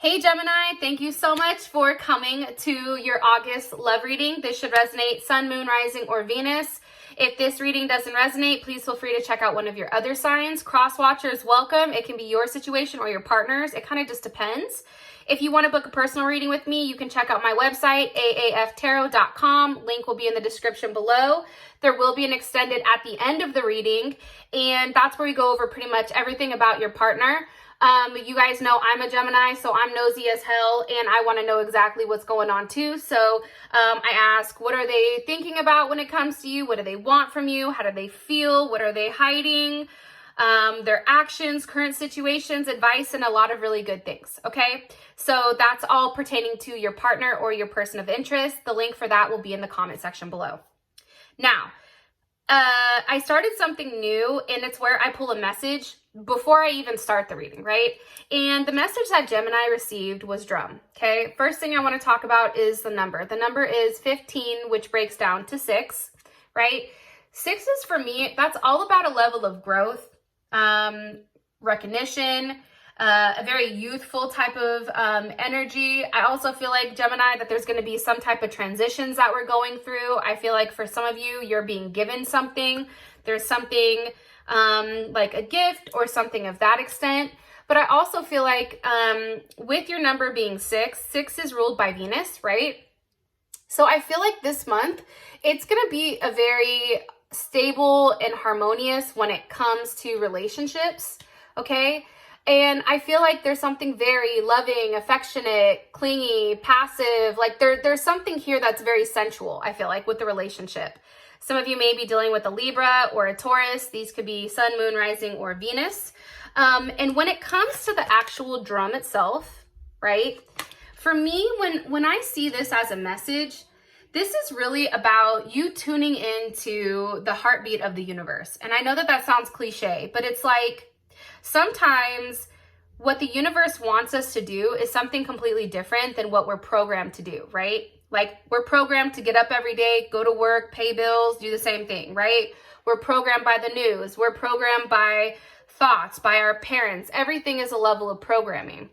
Hey Gemini, thank you so much for coming to your August love reading. This should resonate Sun, Moon, Rising, or Venus. If this reading doesn't resonate, please feel free to check out one of your other signs. Cross watchers welcome. It can be your situation or your partner's. It kind of just depends. If you want to book a personal reading with me, you can check out my website, aaftarot.com. Link will be in the description below. There will be an extended at the end of the reading, and that's where we go over pretty much everything about your partner. You guys know I'm a Gemini, so I'm nosy as hell, and I want to know exactly what's going on too. So I ask, what are they thinking about when it comes to you? What do they want from you? How do they feel? What are they hiding? Their actions, current situations, advice, and a lot of really good things. Okay, so that's all pertaining to your partner or your person of interest. The link for that will be in the comment section below. Now, I started something new, and it's where I pull a message before I even start the reading, right? And the message that Gemini received was drum, okay? First thing I want to talk about is the number. The number is 15, which breaks down to 6, right? 6 is, for me, that's all about a level of growth, recognition, a very youthful type of energy. I also feel like, Gemini, that there's going to be some type of transitions that we're going through. I feel like for some of you, you're being given something. There's something like a gift or something of that extent. But I also feel like with your number being 6, 6 is ruled by Venus, right? So I feel like this month, it's going to be a very stable and harmonious when it comes to relationships, okay? And I feel like there's something very loving, affectionate, clingy, passive. Like there's something here that's very sensual, I feel like, with the relationship. Some of you may be dealing with a Libra or a Taurus. These could be Sun, Moon, Rising, or Venus. And when it comes to the actual drum itself, right? For me, when I see this as a message, this is really about you tuning into the heartbeat of the universe. And I know that that sounds cliche, but it's like, sometimes what the universe wants us to do is something completely different than what we're programmed to do, right? Like, we're programmed to get up every day, go to work, pay bills, do the same thing, right? We're programmed by the news. We're programmed by thoughts, by our parents. Everything is a level of programming.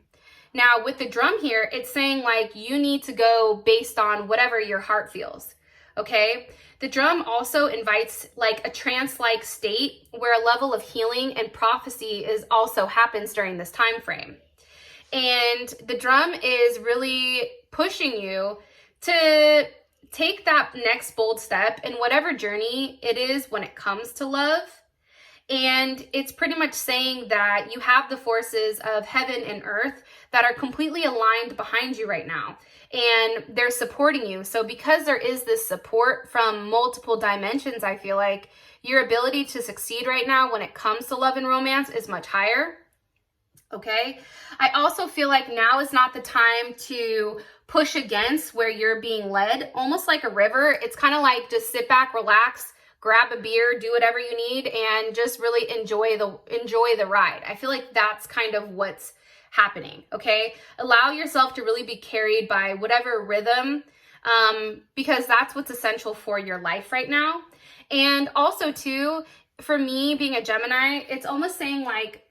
Now, with the drum here, it's saying like you need to go based on whatever your heart feels, okay? The drum also invites like a trance-like state where a level of healing and prophecy also happens during this time frame. And the drum is really pushing you to take that next bold step in whatever journey it is when it comes to love. And it's pretty much saying that you have the forces of heaven and earth that are completely aligned behind you right now. And they're supporting you. So because there is this support from multiple dimensions, I feel like your ability to succeed right now when it comes to love and romance is much higher. Okay. I also feel like now is not the time to push against where you're being led, almost like a river. It's kind of like just sit back, relax, grab a beer, do whatever you need, and just really enjoy the ride. I feel like that's kind of what's happening, okay? Allow yourself to really be carried by whatever rhythm, because that's what's essential for your life right now. And also too, for me being a Gemini, it's almost saying like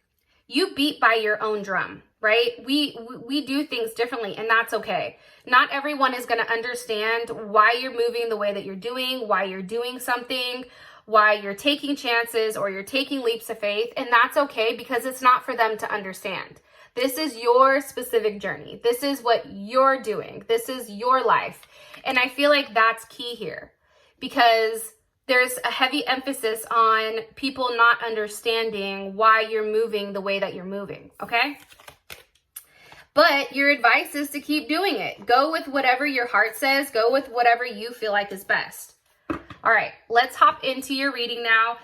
you beat by your own drum, right? We do things differently, and that's okay. Not everyone is going to understand why you're moving the way that you're doing, why you're doing something, why you're taking chances or you're taking leaps of faith, and that's okay because it's not for them to understand. This is your specific journey. This is what you're doing. This is your life. And I feel like that's key here because there's a heavy emphasis on people not understanding why you're moving the way that you're moving, okay? But your advice is to keep doing it. Go with whatever your heart says. Go with whatever you feel like is best. All right, let's hop into your reading now.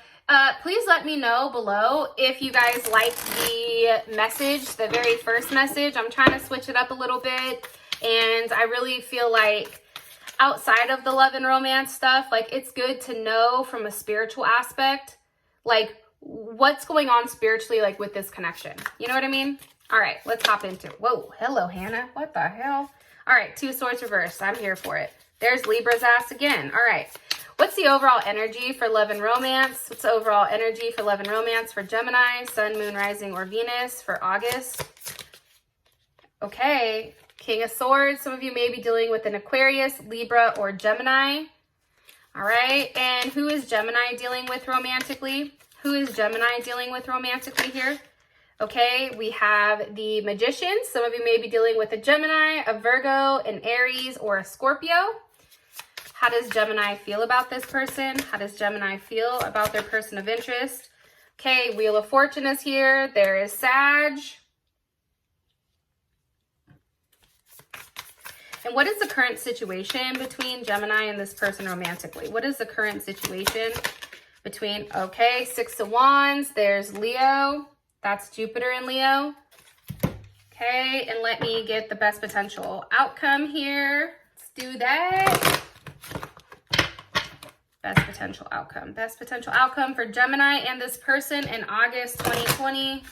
Please let me know below if you guys liked the message, the very first message. I'm trying to switch it up a little bit, and I really feel like outside of the love and romance stuff, like it's good to know from a spiritual aspect, like what's going on spiritually, like with this connection. You know what I mean? All right, let's hop into it. Whoa, hello, Hannah. What the hell? All right, 2 swords reversed. I'm here for it. There's Libra's ass again. All right. What's the overall energy for love and romance? What's the overall energy for love and romance for Gemini, Sun, Moon, Rising, or Venus for August? Okay, King of Swords. Some of you may be dealing with an Aquarius, Libra, or Gemini. All right, and who is Gemini dealing with romantically? Who is Gemini dealing with romantically here? Okay, we have the Magician. Some of you may be dealing with a Gemini, a Virgo, an Aries, or a Scorpio. How does Gemini feel about this person? How does Gemini feel about their person of interest? Okay, Wheel of Fortune is here. There is Sag. And what is the current situation between Gemini and this person romantically? What is the current situation between, okay, Six of Wands, there's Leo. That's Jupiter in Leo. Okay, and let me get the best potential outcome here. Let's do that. Best potential outcome. Best potential outcome for Gemini and this person in August 2020.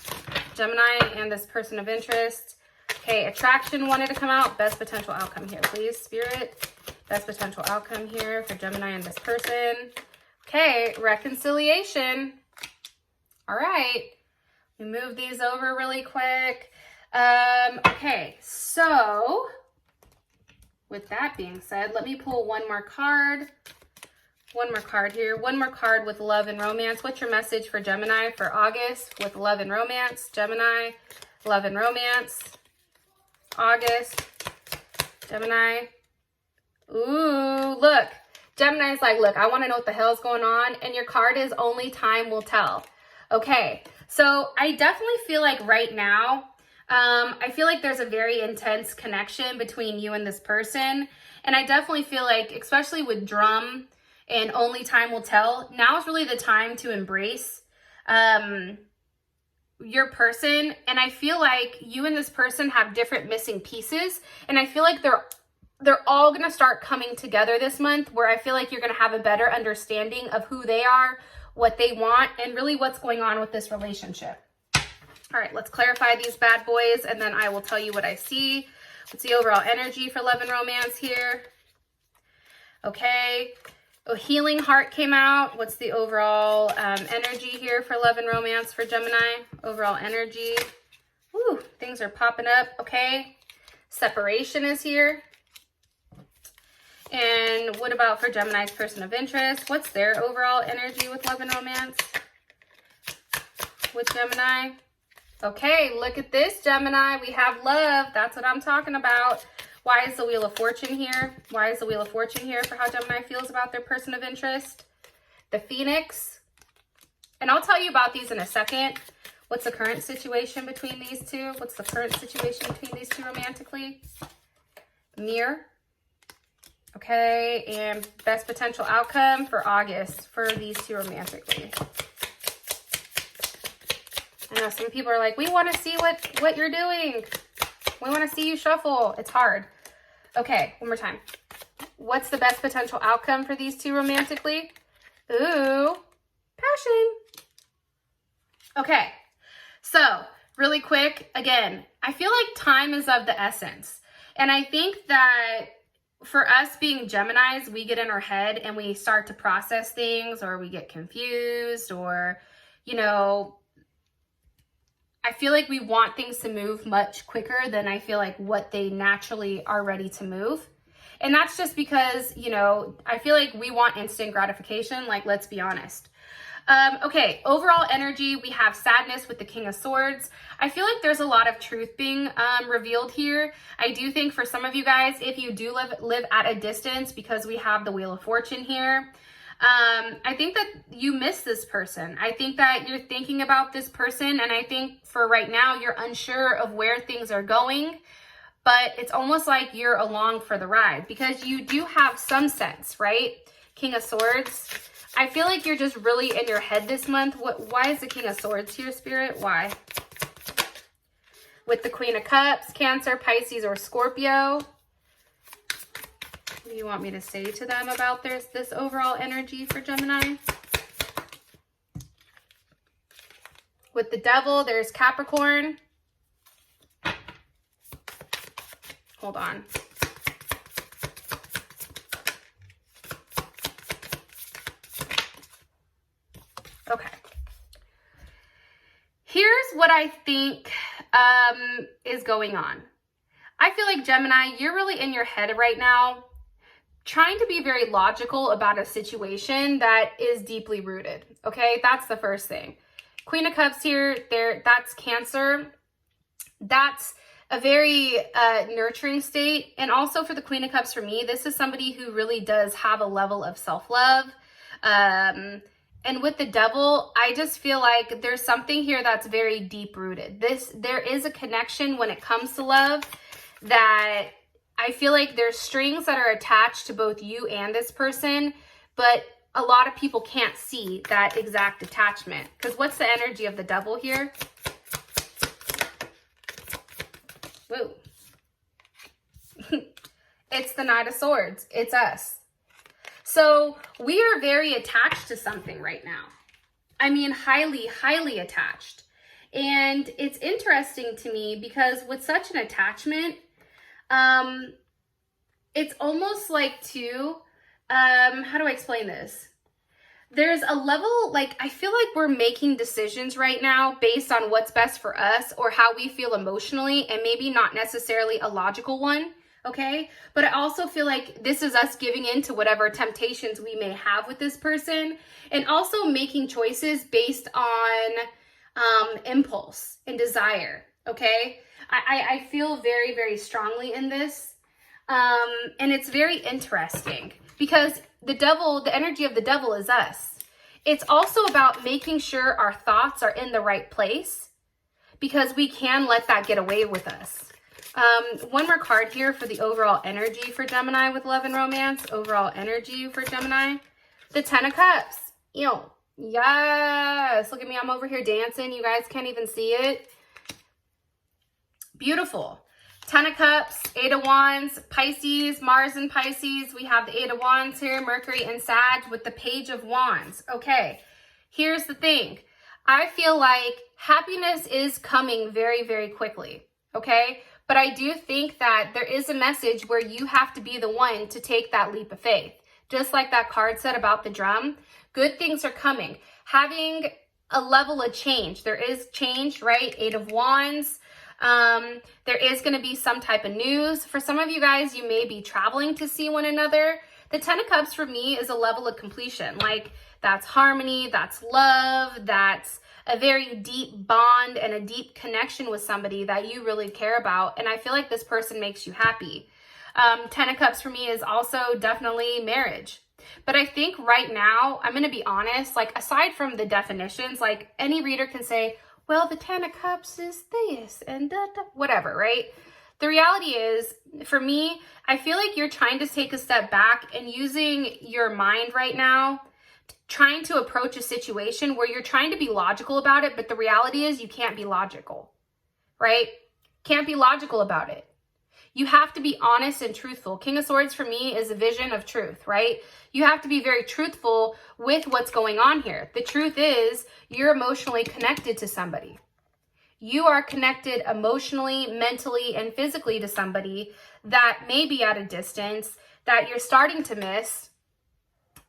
Gemini and this person of interest. Okay, attraction wanted to come out. Best potential outcome here, please, Spirit. Best potential outcome here for Gemini and this person. Okay, reconciliation. All right. We move these over really quick. Okay, so with that being said, let me pull one more card. One more card here. One more card with love and romance. What's your message for Gemini for August with love and romance? Gemini, love and romance. August, Gemini. Ooh, look. Gemini's like, look, I want to know what the hell's going on. And your card is only time will tell. Okay, so I definitely feel like right now, I feel like there's a very intense connection between you and this person. And I definitely feel like, especially with drum and only time will tell, now is really the time to embrace your person. And I feel like you and this person have different missing pieces. And I feel like they're all going to start coming together this month, where I feel like you're going to have a better understanding of who they are, what they want, and really what's going on with this relationship. All right, let's clarify these bad boys, and then I will tell you what I see. What's the overall energy for love and romance here? Okay. A healing heart came out. What's the overall energy here for love and romance for Gemini? Overall energy. Woo, things are popping up. Okay. Separation is here. And what about for Gemini's person of interest? What's their overall energy with love and romance with Gemini? Okay, look at this, Gemini. We have love. That's what I'm talking about. Why is the Wheel of Fortune here? Why is the Wheel of Fortune here for how Gemini feels about their person of interest? The Phoenix. And I'll tell you about these in a second. What's the current situation between these two? What's the current situation between these two romantically? Mirror. Okay, and best potential outcome for August for these two romantically. I know some people are like, we want to see what you're doing. We want to see you shuffle. It's hard. Okay, one more time. What's the best potential outcome for these two romantically? Ooh, passion. Okay, so really quick, again, I feel like time is of the essence. And I think that for us being Geminis, we get in our head and we start to process things, or we get confused, or, you know, I feel like we want things to move much quicker than I feel like what they naturally are ready to move. And that's just because, you know, I feel like we want instant gratification. Like, let's be honest. Okay, overall energy, we have sadness with the King of Swords. I feel like there's a lot of truth being revealed here. I do think for some of you guys, if you do live at a distance, because we have the Wheel of Fortune here, I think that you miss this person. I think that you're thinking about this person, and I think for right now, you're unsure of where things are going, but it's almost like you're along for the ride, because you do have some sense, right? King of Swords. I feel like you're just really in your head this month. Why is the King of Swords here, Spirit? Why? With the Queen of Cups, Cancer, Pisces, or Scorpio. What do you want me to say to them about this overall energy for Gemini? With the Devil, there's Capricorn. Hold on. Okay. Here's what I think is going on. I feel like Gemini, you're really in your head right now, trying to be very logical about a situation that is deeply rooted. Okay, that's the first thing. Queen of Cups here, that's Cancer. That's a very nurturing state. And also for the Queen of Cups, for me, this is somebody who really does have a level of self-love. And with the Devil, I just feel like there's something here that's very deep rooted. There is a connection when it comes to love that I feel like there's strings that are attached to both you and this person, but a lot of people can't see that exact attachment. Because what's the energy of the Devil here? Woo. It's the Knight of Swords. It's us. So we are very attached to something right now. I mean, highly, highly attached. And it's interesting to me because with such an attachment, it's almost like too, how do I explain this? There's a level, like, I feel like we're making decisions right now based on what's best for us or how we feel emotionally, and maybe not necessarily a logical one. Okay, but I also feel like this is us giving in to whatever temptations we may have with this person, and also making choices based on impulse and desire. Okay, I feel very, very strongly in this, and it's very interesting because the Devil, the energy of the Devil is us. It's also about making sure our thoughts are in the right place because we can let that get away with us. One more card here for the overall energy for Gemini with love and romance. Overall energy for Gemini. The Ten of Cups. Yes. Look at me. I'm over here dancing. You guys can't even see it. Beautiful. Ten of Cups, Eight of Wands, Pisces, Mars and Pisces. We have the Eight of Wands here, Mercury and Sag with the Page of Wands. Okay. Here's the thing. I feel like happiness is coming very, very quickly. Okay. But I do think that there is a message where you have to be the one to take that leap of faith. Just like that card said about the drum, good things are coming. Having a level of change. There is change, right? Eight of Wands. There is going to be some type of news. For some of you guys, you may be traveling to see one another. The Ten of Cups for me is a level of completion. Like, that's harmony, that's love, that's a very deep bond and a deep connection with somebody that you really care about. And I feel like this person makes you happy. Ten of Cups for me is also definitely marriage. But I think right now, I'm going to be honest, like, aside from the definitions, like, any reader can say, well, the Ten of Cups is this and whatever, right? The reality is, for me, I feel like you're trying to take a step back and using your mind right now, trying to approach a situation where you're trying to be logical about it, but the reality is you can't be logical, right? Can't be logical about it. You have to be honest and truthful. King of Swords for me is a vision of truth, right? You have to be very truthful with what's going on here. The truth is you're emotionally connected to somebody. You are connected emotionally, mentally, and physically to somebody that may be at a distance, that you're starting to miss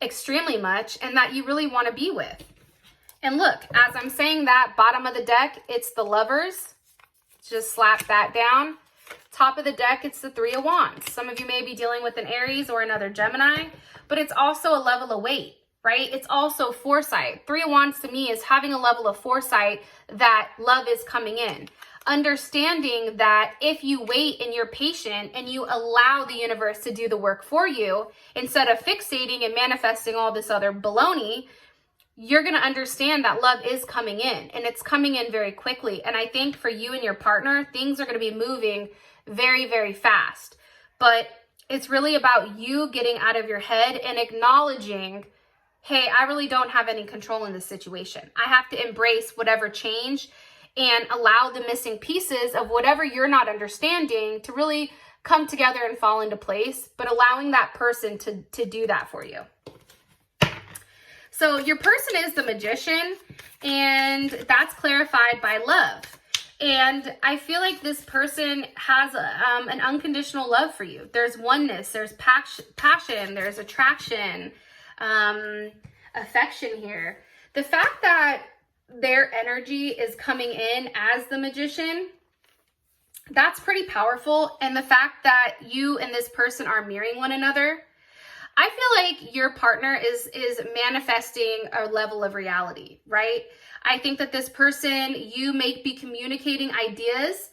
extremely much, and that you really want to be with. And look, as I'm saying that, bottom of the deck, it's the Lovers. Just slap that down. Top of the deck, it's the Three of Wands. Some of you may be dealing with an Aries or another Gemini, but it's also a level of weight, right? It's also foresight. Three of Wands to me is having a level of foresight that love is coming in. Understanding that if you wait and you're patient and you allow the universe to do the work for you, instead of fixating and manifesting all this other baloney, you're going to understand that love is coming in, and it's coming in very quickly. And I think for you and your partner, things are going to be moving very, very fast. But it's really about you getting out of your head and acknowledging, hey, I really don't have any control in this situation. I have to embrace whatever change and allow the missing pieces of whatever you're not understanding to really come together and fall into place, but allowing that person to do that for you. So your person is the Magician, and that's clarified by love. And I feel like this person has an unconditional love for you. There's oneness, there's passion, there's attraction, affection here. The fact that their energy is coming in as the Magician, That's pretty powerful. And the fact that you and this person are mirroring one another, I feel like your partner is manifesting a level of reality, right? I think that this person, you may be communicating ideas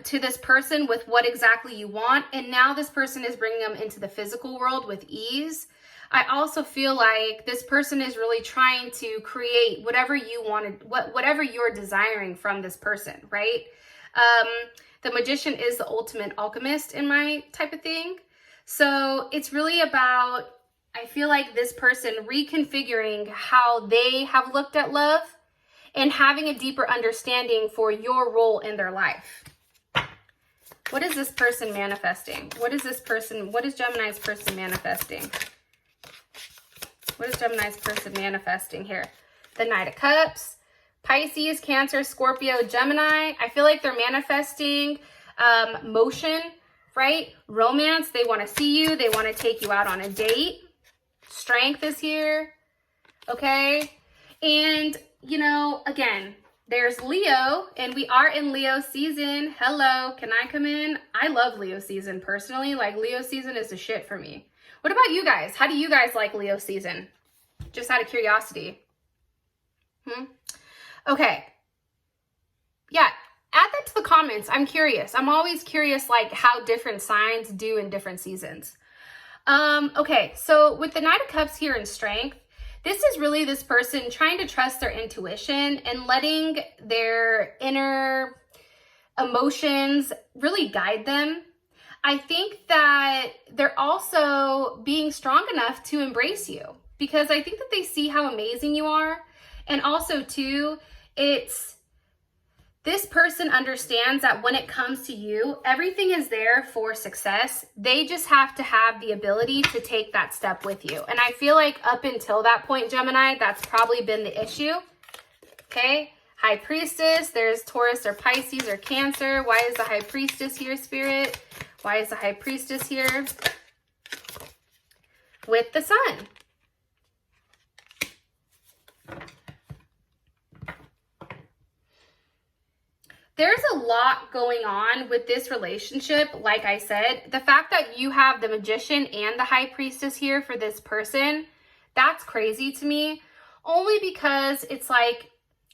to this person with what exactly you want. And now this person is bringing them into the physical world with ease. I also feel like this person is really trying to create whatever you wanted, whatever you're desiring from this person, right? The magician is the ultimate alchemist in my type of thing. So it's really about, I feel like this person reconfiguring how they have looked at love and having a deeper understanding for your role in their life. What is this person manifesting? What is Gemini's person manifesting? What is Gemini's person manifesting here? The Knight of Cups, Pisces, Cancer, Scorpio, Gemini. I feel like they're manifesting motion, right? Romance. They want to see you. They want to take you out on a date. Strength is here. Okay. And, you know, again, there's Leo, and we are in Leo season. Hello. Can I come in? I love Leo season personally. Like, Leo season is the shit for me. What about you guys? How do you guys like Leo season? Just out of curiosity. Okay. Yeah, add that to the comments. I'm curious. I'm always curious, like, how different signs do in different seasons. Okay, so with the Knight of Cups here in Strength, this is really this person trying to trust their intuition and letting their inner emotions really guide them. I think that they're also being strong enough to embrace you, because I think that they see how amazing you are. And also too, this person understands that when it comes to you, everything is there for success. They just have to have the ability to take that step with you. And I feel like up until that point, Gemini, that's probably been the issue. Okay. High Priestess, there's Taurus or Pisces or Cancer. Why is the High Priestess here, Spirit? Why is the High Priestess here? With the Sun. There's a lot going on with this relationship. Like I said, the fact that you have the Magician and the High Priestess here for this person, that's crazy to me. Only because it's like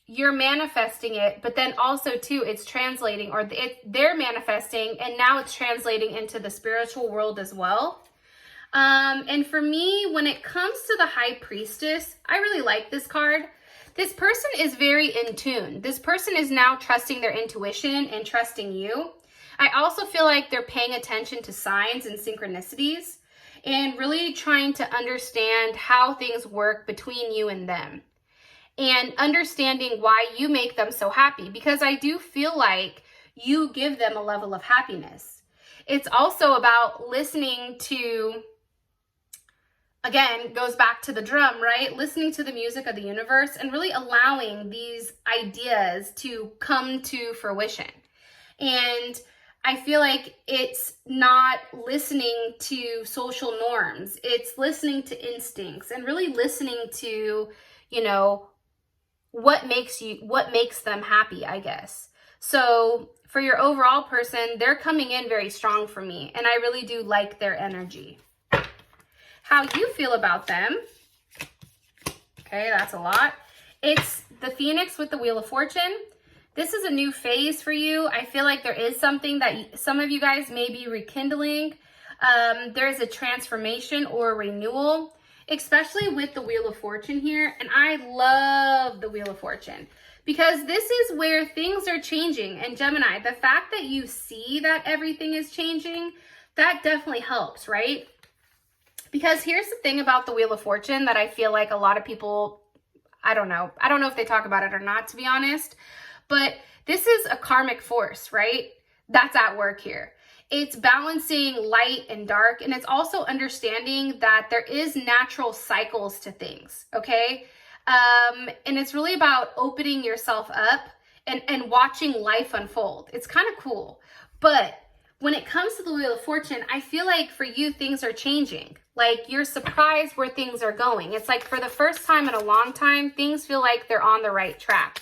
you're manifesting it, but then also too, it's translating, or they're manifesting, and now it's translating into the spiritual world as well. And for me, when it comes to the High Priestess, I really like this card. This person is very in tune. This person is now trusting their intuition and trusting you. I also feel like they're paying attention to signs and synchronicities and really trying to understand how things work between you and them, and understanding why you make them so happy, because I do feel like you give them a level of happiness. It's also about listening to, again, goes back to the drum, right? Listening to the music of the universe and really allowing these ideas to come to fruition. And I feel like it's not listening to social norms. It's listening to instincts and really listening to, you know, what makes them happy, I guess. So for your overall person, they're coming in very strong for me, and I really do like their energy. How you feel about them? Okay, that's a lot. It's the Phoenix with the Wheel of Fortune. This is a new phase for you. I feel like there is something that some of you guys may be rekindling. There is a transformation or a renewal, especially with the Wheel of Fortune here. And I love the Wheel of Fortune because this is where things are changing. And Gemini, the fact that you see that everything is changing, that definitely helps, right? Because here's the thing about the Wheel of Fortune that I feel like a lot of people, I don't know if they talk about it or not, to be honest, but this is a karmic force, right? That's at work here. It's balancing light and dark, and it's also understanding that there is natural cycles to things, okay? And it's really about opening yourself up and watching life unfold. It's kind of cool. But when it comes to the Wheel of Fortune, I feel like for you, things are changing. Like, you're surprised where things are going. It's like for the first time in a long time, things feel like they're on the right track.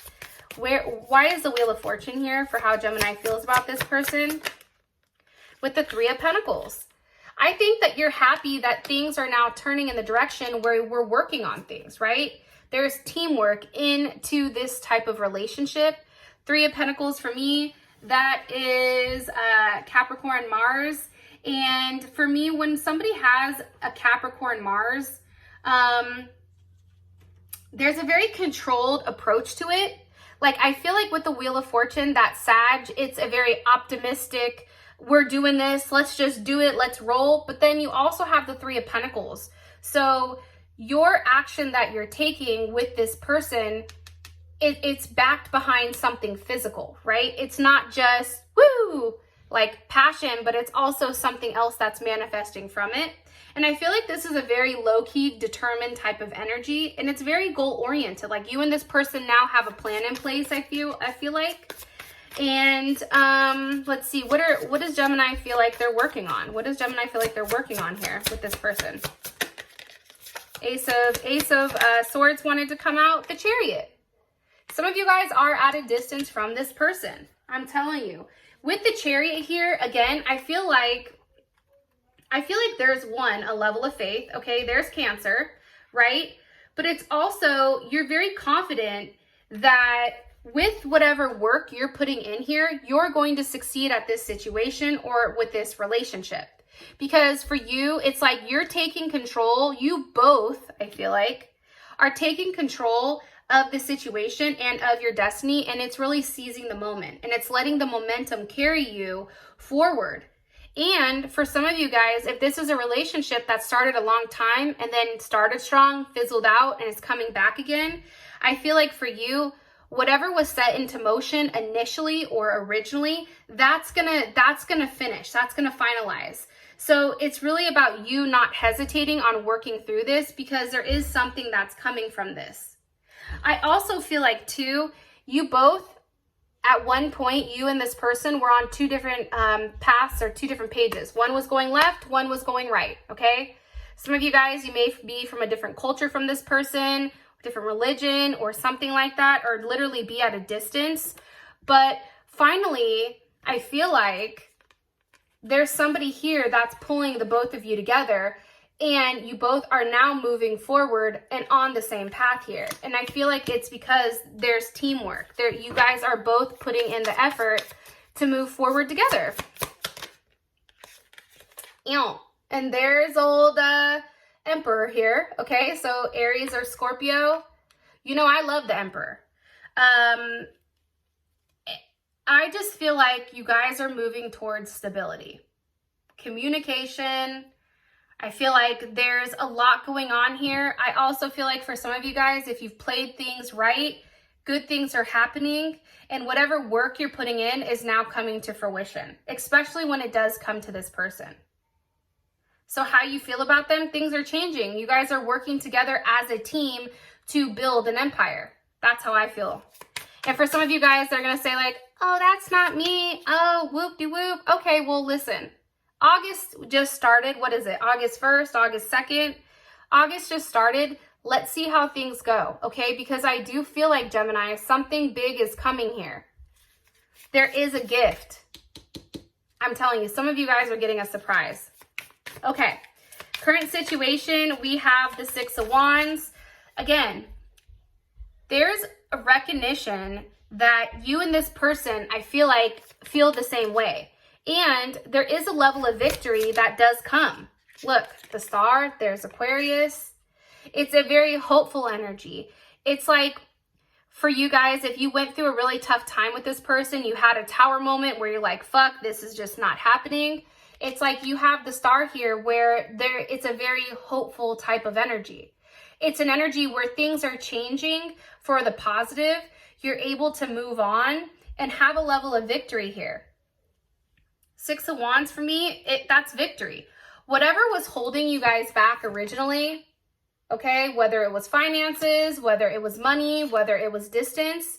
Why is the Wheel of Fortune here for how Gemini feels about this person? With the Three of Pentacles. I think that you're happy that things are now turning in the direction where we're working on things, right? There's teamwork into this type of relationship. Three of Pentacles for me, that is Capricorn Mars. And for me, when somebody has a Capricorn Mars, there's a very controlled approach to it. Like, I feel like with the Wheel of Fortune, that Sag, it's a very optimistic, we're doing this, let's just do it, let's roll. But then you also have the Three of Pentacles. So your action that you're taking with this person, it's backed behind something physical, right? It's not just, woo, like passion, but it's also something else that's manifesting from it. And I feel like this is a very low-key, determined type of energy, and it's very goal-oriented. Like, you and this person now have a plan in place, I feel like. And let's see, what does Gemini feel like they're working on? What does Gemini feel like they're working on here with this person? Ace of Swords wanted to come out. The Chariot. Some of you guys are at a distance from this person. I'm telling you. With the Chariot here, again, I feel like there's a level of faith. Okay, there's Cancer, right? But it's also, you're very confident that with whatever work you're putting in here, you're going to succeed at this situation or with this relationship. Because for you, it's like you're taking control. You both, I feel like, are taking control of the situation and of your destiny, and it's really seizing the moment, and it's letting the momentum carry you forward. And for some of you guys, if this is a relationship that started a long time and then started strong, fizzled out, and is coming back again, I feel like for you, whatever was set into motion initially or originally, that's gonna finish, that's gonna finalize. So it's really about you not hesitating on working through this, because there is something that's coming from this. I also feel like too, you both, at one point, you and this person were on two different paths or two different pages. One was going left, one was going right, okay? Some of you guys, you may be from a different culture from this person, different religion or something like that, or literally be at a distance. But finally, I feel like there's somebody here that's pulling the both of you together, and you both are now moving forward and on the same path here. And I feel like it's because there's teamwork. You guys are both putting in the effort to move forward together. And there's old Emperor here. Okay, so Aries or Scorpio. You know, I love the Emperor. I just feel like you guys are moving towards stability. Communication. I feel like there's a lot going on here. I also feel like for some of you guys, if you've played things right, good things are happening, and whatever work you're putting in is now coming to fruition, especially when it does come to this person. So how you feel about them, things are changing. You guys are working together as a team to build an empire. That's how I feel. And for some of you guys, they're going to say like, oh, that's not me. Oh, whoop-de-whoop. Okay, well, listen. August just started. What is it? August 1st, August 2nd. August just started. Let's see how things go, okay? Because I do feel like, Gemini, something big is coming here. There is a gift. I'm telling you, some of you guys are getting a surprise. Okay, current situation, we have the Six of Wands. Again, there's a recognition that you and this person, I feel like, feel the same way. And there is a level of victory that does come. Look, the Star, there's Aquarius. It's a very hopeful energy. It's like, for you guys, if you went through a really tough time with this person, you had a Tower moment where you're like, fuck, this is just not happening. It's like you have the Star here where it's a very hopeful type of energy. It's an energy where things are changing for the positive. You're able to move on and have a level of victory here. Six of Wands for me, that's victory. Whatever was holding you guys back originally, okay, whether it was finances, whether it was money, whether it was distance,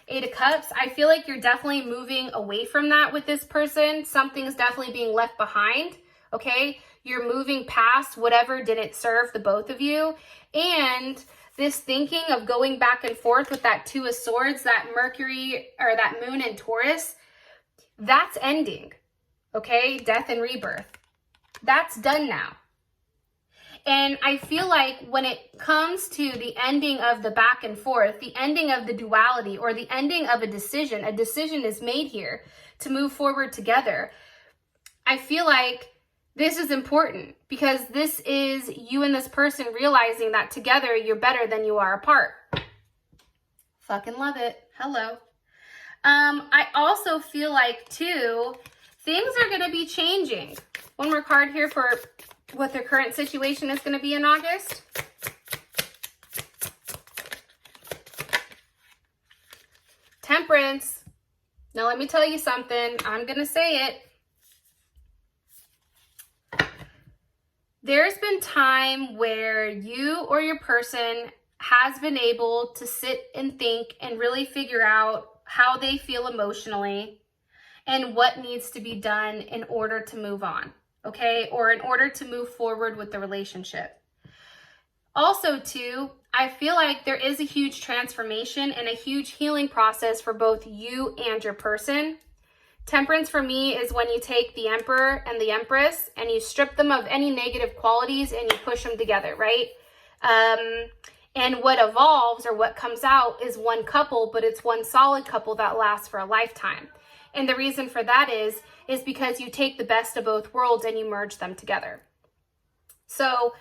Eight of Cups, I feel like you're definitely moving away from that with this person. Something's definitely being left behind, okay? You're moving past whatever didn't serve the both of you. And this thinking of going back and forth with that Two of Swords, that Mercury or that moon in Taurus, that's ending, okay? Death and rebirth. That's done now. And I feel like when it comes to the ending of the back and forth, the ending of the duality, or the ending of a decision is made here to move forward together. I feel like this is important because this is you and this person realizing that together you're better than you are apart. Fucking love it. Hello. I also feel like, too, things are going to be changing. One more card here for what their current situation is going to be in August. Temperance. Now, let me tell you something. I'm going to say it. There's been time where you or your person has been able to sit and think and really figure out how they feel emotionally and what needs to be done in order to move on, okay? Or in order to move forward with the relationship. Also, too, I feel like there is a huge transformation and a huge healing process for both you and your person. Temperance for me is when you take the Emperor and the Empress and you strip them of any negative qualities and you push them together, right? And what evolves or what comes out is one couple, but it's one solid couple that lasts for a lifetime. And the reason for that is because you take the best of both worlds and you merge them together. So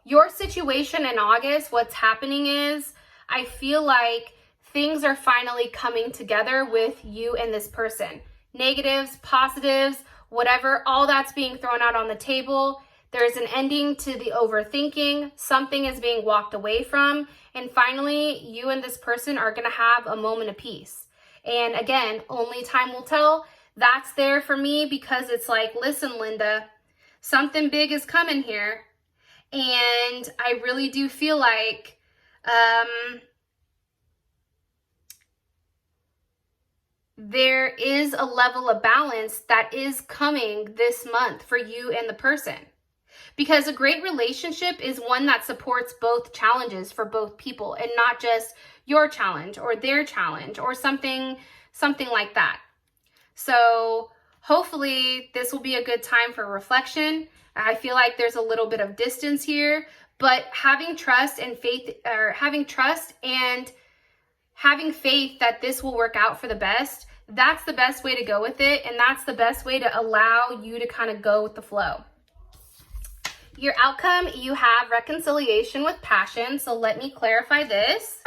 your situation in August, what's happening is I feel like things are finally coming together with you and this person. Negatives, positives, whatever, all that's being thrown out on the table. There's an ending to the overthinking. Something is being walked away from. And finally, you and this person are going to have a moment of peace. And again, only time will tell. That's there for me because it's like, listen, Linda, something big is coming here. And I really do feel like there is a level of balance that is coming this month for you and the person. Because a great relationship is one that supports both challenges for both people and not just your challenge or their challenge or something like that. So hopefully this will be a good time for reflection. I feel like there's a little bit of distance here, but having trust and faith, or having trust and having faith that this will work out for the best, that's the best way to go with it. And that's the best way to allow you to kind of go with the flow. Your outcome, you have reconciliation with passion. So let me clarify this.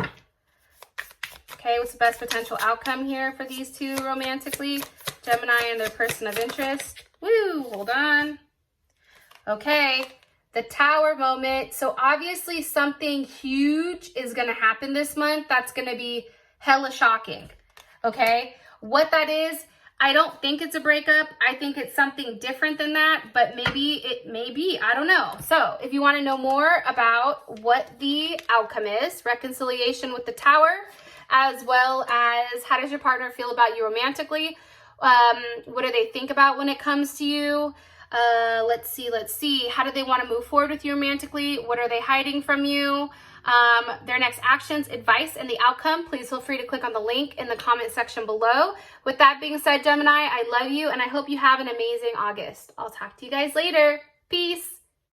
Okay, what's the best potential outcome here for these two romantically? Gemini and their person of interest. Woo, hold on. Okay, the Tower moment. So obviously something huge is going to happen this month. That's going to be hella shocking. Okay, what that is, I don't think it's a breakup. I think it's something different than that, but maybe it may be. I don't know. So if you want to know more about what the outcome is, reconciliation with the Tower, as well as how does your partner feel about you romantically? What do they think about when it comes to you? Let's see. How do they want to move forward with you romantically? What are they hiding from you? Their next actions, advice, and the outcome. Please feel free to click on the link in the comment section below. With that being said, Gemini, I love you and I hope you have an amazing August. I'll talk to you guys later. Peace.